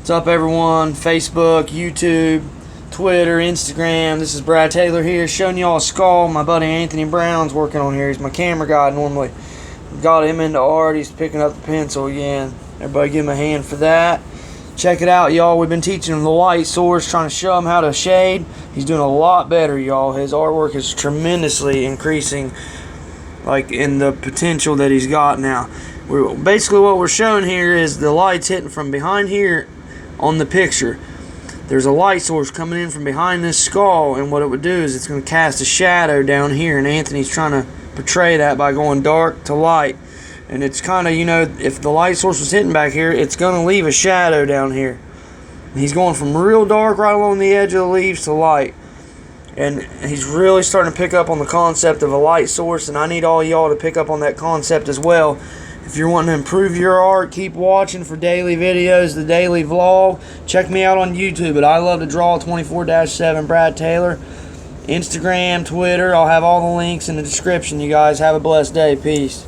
What's up, everyone? Facebook, YouTube, Twitter, Instagram. This is BradTaylor here, showing y'all a skull my buddy Anthony Brown's working on here. He's my camera guy normally. Got him into art. He's picking up the pencil again. Everybody give him a hand for that. Check it out, y'all. We've been teaching him the light source, trying to show him how to shade. He's doing a lot better, y'all. His artwork is tremendously increasing, like in the potential that he's got now. Basically what we're showing here is the light's hitting from behind here on the picture. There's a light source coming in from behind this skull, and what it would do is it's going to cast a shadow down here, and Anthony's trying to portray that by going dark to light. And it's kind of, you know, if the light source was hitting back here, it's going to leave a shadow down here. And he's going from real dark right along the edge of the leaves to light. And he's really starting to pick up on the concept of a light source, and I need all y'all to pick up on that concept as well. If you're wanting to improve your art, keep watching for daily videos, the daily vlog. Check me out on YouTube at I Love to Draw 24/7 BradTaylor. Instagram, Twitter, I'll have all the links in the description. You guys have a blessed day. Peace.